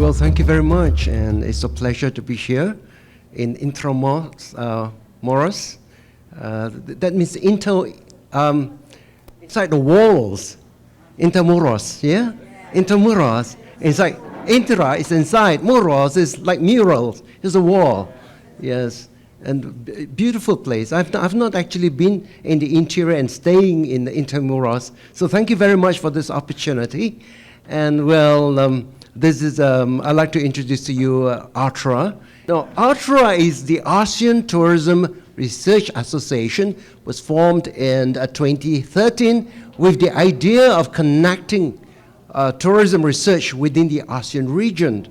Well, thank you very much, and it's a pleasure to be here in Intramuros. That means inside the walls. Intramuros, yeah? Intramuros. It's like intra is inside, muros is like murals. It's a wall, yes. And beautiful place. I've not actually been in the interior and staying in the Intramuros, so thank you very much for this opportunity. And well, this is, I'd like to introduce to you ATRA. Now, ATRA is the ASEAN Tourism Research Association, was formed in 2013 with the idea of connecting tourism research within the ASEAN region.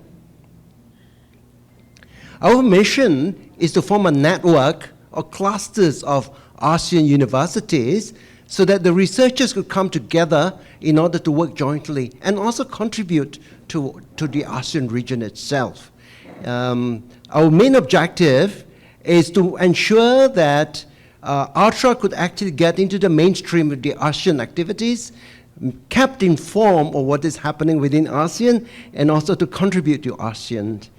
Our mission is to form a network or clusters of ASEAN universities so that the researchers could come together in order to work jointly and also contribute to the ASEAN region itself. Our main objective is to ensure that ATRA could actually get into the mainstream of the ASEAN activities, kept informed of what is happening within ASEAN, and also to contribute to ASEAN.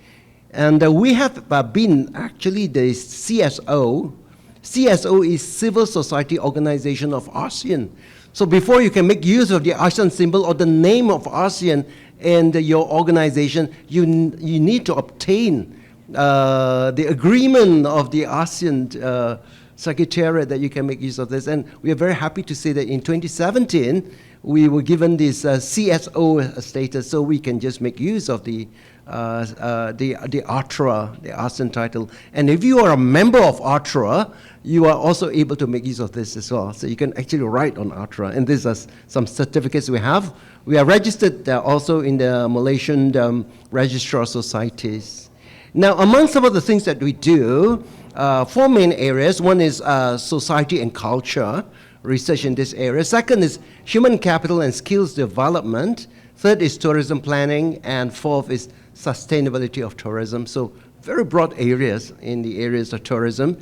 And we have been actually the CSO. CSO is Civil Society Organization of ASEAN. So before you can make use of the ASEAN symbol or the name of ASEAN and your organization, you need to obtain the agreement of the ASEAN Secretariat that you can make use of this. And we are very happy to say that in 2017, we were given this CSO status, so we can just make use of the ATRA, the ASEAN title. And if you are a member of ATRA, you are also able to make use of this as well. So you can actually write on ATRA. And these are some certificates we have. We are registered also in the Malaysian Registrar Societies. Now, among some of the things that we do, 4 main areas. One is society and culture, research in this area. Second is human capital and skills development. Third is tourism planning. And fourth is sustainability of tourism. So very broad areas in the areas of tourism.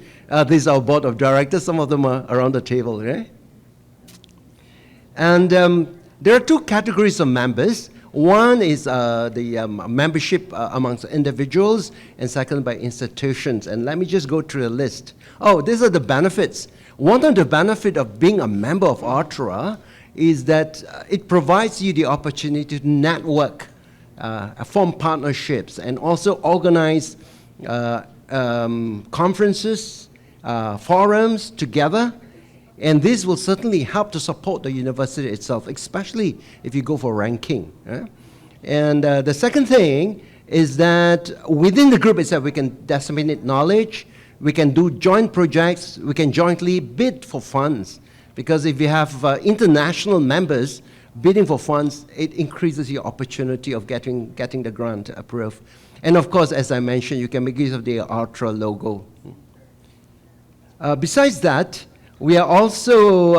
These are our board of directors. Some of them are around the table, right? And there are 2 categories of members. One is the membership amongst individuals, and second by institutions. And let me just go through the list. Oh, these are the benefits. One of the benefits of being a member of ATRA is that it provides you the opportunity to network, form partnerships, and also organize conferences, forums together. And this will certainly help to support the university itself, especially if you go for ranking. And the second thing is that within the group itself, we can disseminate knowledge, we can do joint projects, we can jointly bid for funds. Because if you have international members bidding for funds, it increases your opportunity of getting the grant approved. And of course, as I mentioned, you can make use of the ATRA logo. Besides that, we are also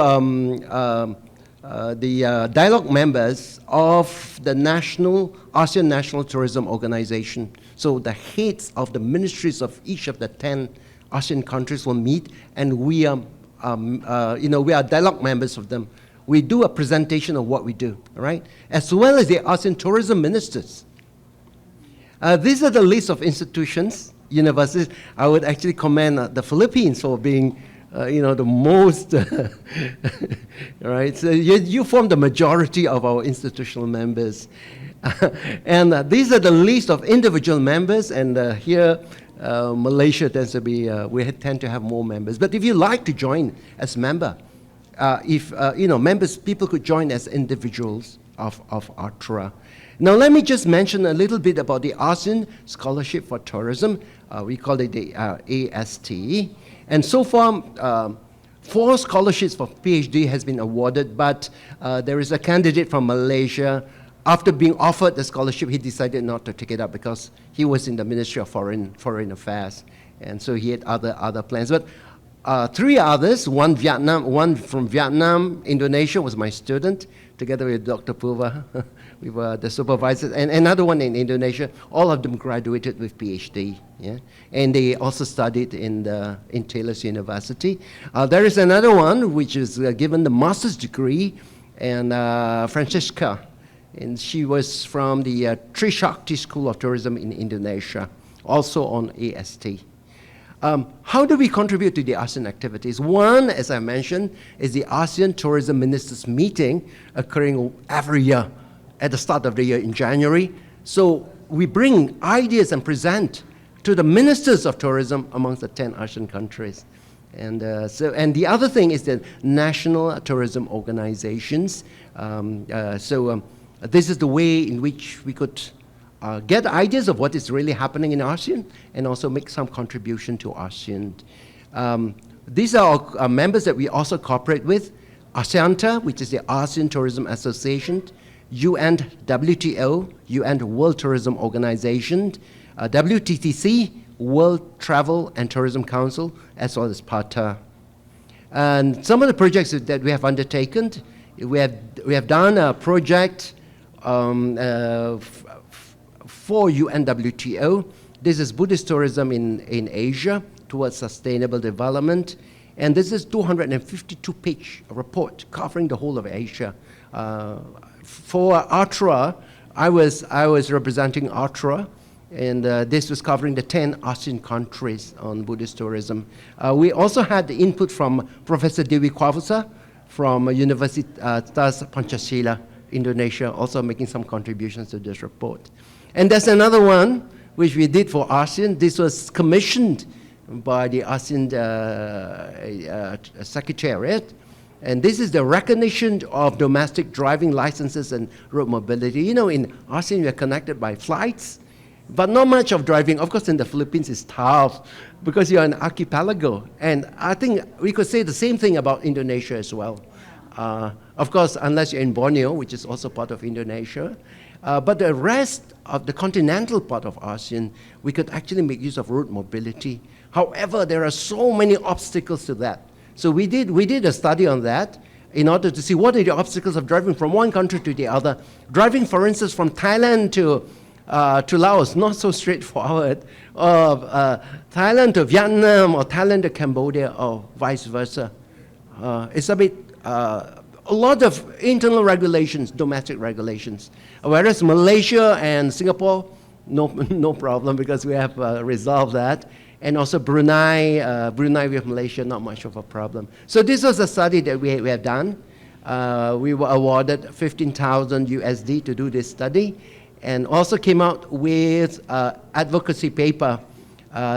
the dialogue members of the ASEAN National Tourism Organization. So the heads of the ministries of each of the 10 ASEAN countries will meet, and we are, we are dialogue members of them. We do a presentation of what we do, right? As well as the ASEAN tourism ministers. These are the list of institutions, universities. I would actually commend the Philippines for being the most, right? So you form the majority of our institutional members. And these are the list of individual members, and here Malaysia tends to be, we tend to have more members. But if you like to join as member, people could join as individuals of ATRA. Now let me just mention a little bit about the ASEAN Scholarship for Tourism. We call it the AST. And so far, 4 scholarships for Ph.D. has been awarded, but there is a candidate from Malaysia. After being offered the scholarship, he decided not to take it up because he was in the Ministry of Foreign Affairs, and so he had other plans. But 3 others, one from Vietnam, Indonesia was my student, together with Dr. Purva. We were the supervisors, and another one in Indonesia. All of them graduated with PhD, yeah? And they also studied in Taylor's University. There is another one which is given the master's degree, and Francesca And she was from the Trisakti School of Tourism in Indonesia, also on AST. How do we contribute to the ASEAN activities? One, as I mentioned, is the ASEAN Tourism Ministers Meeting occurring every year at the start of the year in January. So we bring ideas and present to the ministers of tourism amongst the 10 ASEAN countries. And the other thing is the national tourism organizations. This is the way in which we could get ideas of what is really happening in ASEAN and also make some contribution to ASEAN. These are our members that we also cooperate with. ASEANTA, which is the ASEAN Tourism Association, UNWTO, UN World Tourism Organization, WTTC, World Travel and Tourism Council, as well as PATA. And some of the projects that we have undertaken, we have done a project for UNWTO. This is Buddhist tourism in Asia towards sustainable development. And this is 252-page report covering the whole of Asia. For ATRA, I was representing ATRA, and this was covering the 10 ASEAN countries on Buddhist tourism. We also had the input from Professor Dewi Kwavasa from Universitas Pancasila, Indonesia, also making some contributions to this report. And there's another one which we did for ASEAN. This was commissioned by the ASEAN Secretariat. And this is the recognition of domestic driving licenses and road mobility. You know, in ASEAN, we are connected by flights, but not much of driving. Of course, in the Philippines, it's tough because you're an archipelago. And I think we could say the same thing about Indonesia as well. Of course, unless you're in Borneo, which is also part of Indonesia. But the rest of the continental part of ASEAN, we could actually make use of road mobility. However, there are so many obstacles to that. So we did a study on that in order to see what are the obstacles of driving from one country to the other. Driving, for instance, from Thailand to Laos, not so straightforward. Or Thailand to Vietnam, or Thailand to Cambodia, or vice versa. It's a bit, a lot of internal regulations, domestic regulations. Whereas Malaysia and Singapore, no problem, because we have resolved that. And also Brunei with Malaysia, not much of a problem. So this was a study that we have done. We were awarded 15,000 USD to do this study, and also came out with advocacy paper.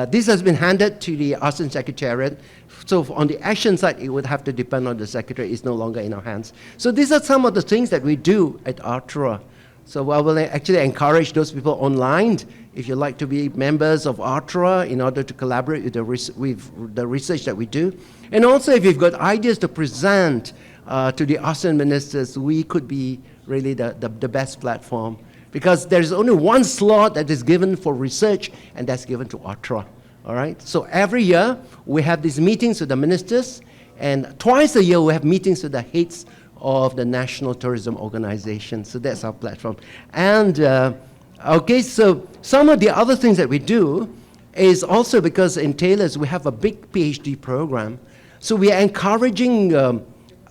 This has been handed to the ASEAN Secretariat. So on the action side, it would have to depend on the Secretary. It's no longer in our hands. So these are some of the things that we do at ATRA. So I will actually encourage those people online, if you'd like to be members of ATRA in order to collaborate with the research that we do. And also, if you've got ideas to present to the ASEAN ministers, we could be really the best platform. Because there's only one slot that is given for research, and that's given to ATRA. All right? So every year, we have these meetings with the ministers, and twice a year, we have meetings with the heads of the National Tourism Organization. So that's our platform. And okay, so some of the other things that we do is also because in Taylor's we have a big PhD program. So we are encouraging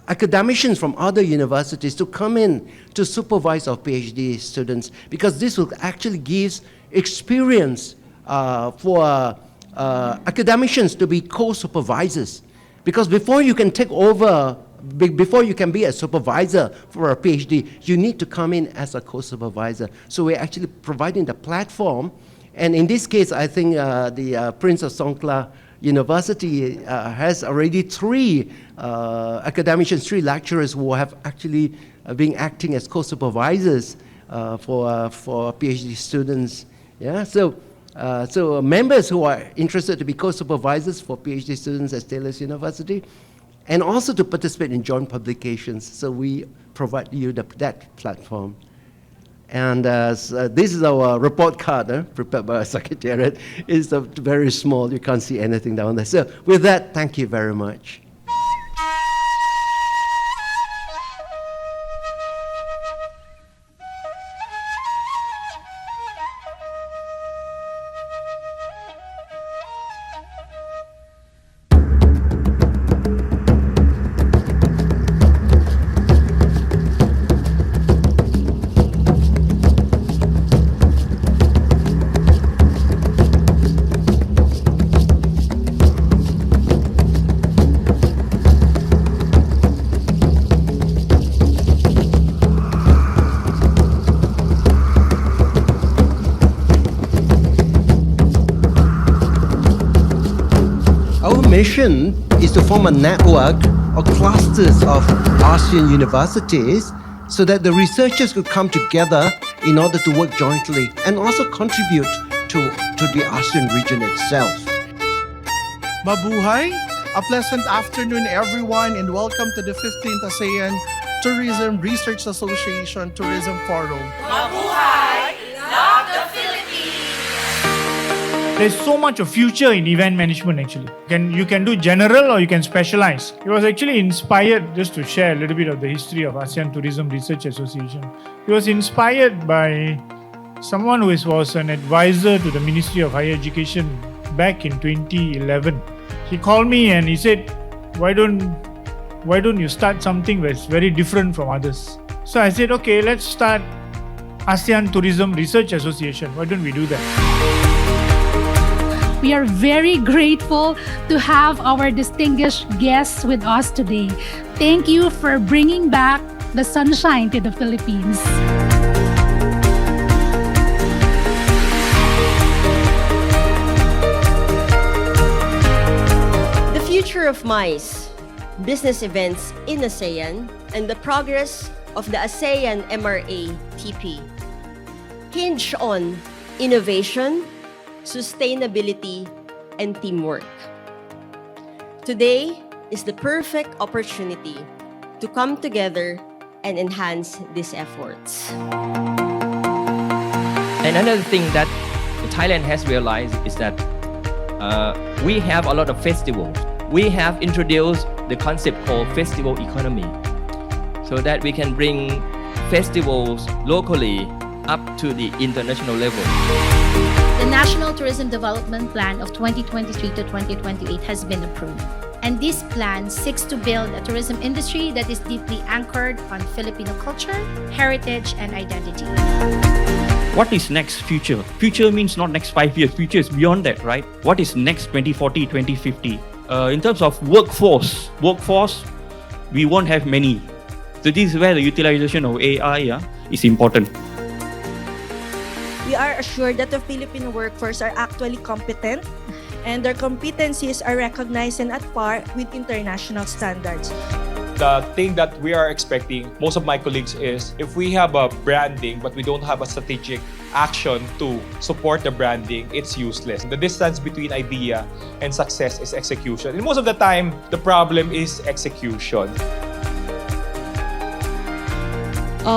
academicians from other universities to come in to supervise our PhD students, because this will actually give experience for academicians to be co-supervisors. Because before you can take over, before you can be a supervisor for a PhD, you need to come in as a co-supervisor. So we're actually providing the platform. And in this case, I think the Prince of Songkla University has already three academicians, three lecturers who have actually been acting as co-supervisors for PhD students. Yeah, so members who are interested to be co-supervisors for PhD students at Taylor's University, and also to participate in joint publications. So we provide you that platform. And so this is our report card prepared by our Secretariat. It's very small, you can't see anything down there. So with that, thank you very much. mission is to form a network or clusters of ASEAN universities so that the researchers could come together in order to work jointly and also contribute to the ASEAN region itself. Mabuhay! A pleasant afternoon, everyone, and welcome to the 15th ASEAN Tourism Research Association Tourism Forum. Mabuhay! Love the Philippines! There's so much of future in event management actually. You can do general or you can specialize. It was actually inspired, just to share a little bit of the history of ASEAN Tourism Research Association. It was inspired by someone who was an advisor to the Ministry of Higher Education back in 2011. He called me and he said, why don't you start something that's very different from others? So I said, okay, let's start ASEAN Tourism Research Association. Why don't we do that? We are very grateful to have our distinguished guests with us today. Thank you for bringing back the sunshine to the Philippines. The future of MICE, business events in ASEAN, and the progress of the ASEAN MRA-TP hinge on innovation, sustainability, and teamwork. Today is the perfect opportunity to come together and enhance these efforts. And another thing that Thailand has realized is that we have a lot of festivals. We have introduced the concept called festival economy so that we can bring festivals locally up to the international level. The National Tourism Development Plan of 2023 to 2028 has been approved. And this plan seeks to build a tourism industry that is deeply anchored on Filipino culture, heritage, and identity. What is next future? Future means not next 5 years. Future is beyond that, right? What is next 2040, 2050? In terms of workforce, we won't have many. So this is where the utilization of AI is important. We are assured that the Filipino workforce are actually competent and their competencies are recognized and at par with international standards. The thing that we are expecting, most of my colleagues, is if we have a branding but we don't have a strategic action to support the branding, it's useless. The distance between idea and success is execution. And most of the time, the problem is execution.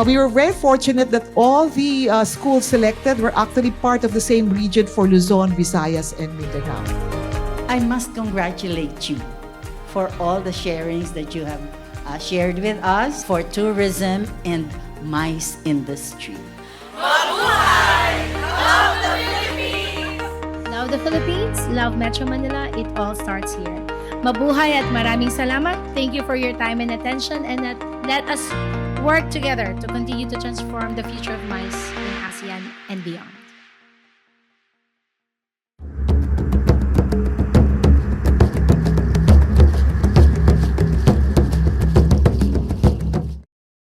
We were very fortunate that all the schools selected were actually part of the same region for Luzon, Visayas, and Mindanao. I must congratulate you for all the sharings that you have shared with us for tourism and MICE industry. Mabuhay! Love the Philippines! Love the Philippines, love Metro Manila, it all starts here. Mabuhay at maraming salamat. Thank you for your time and attention, and let us work together to continue to transform the future of MICE in ASEAN and beyond.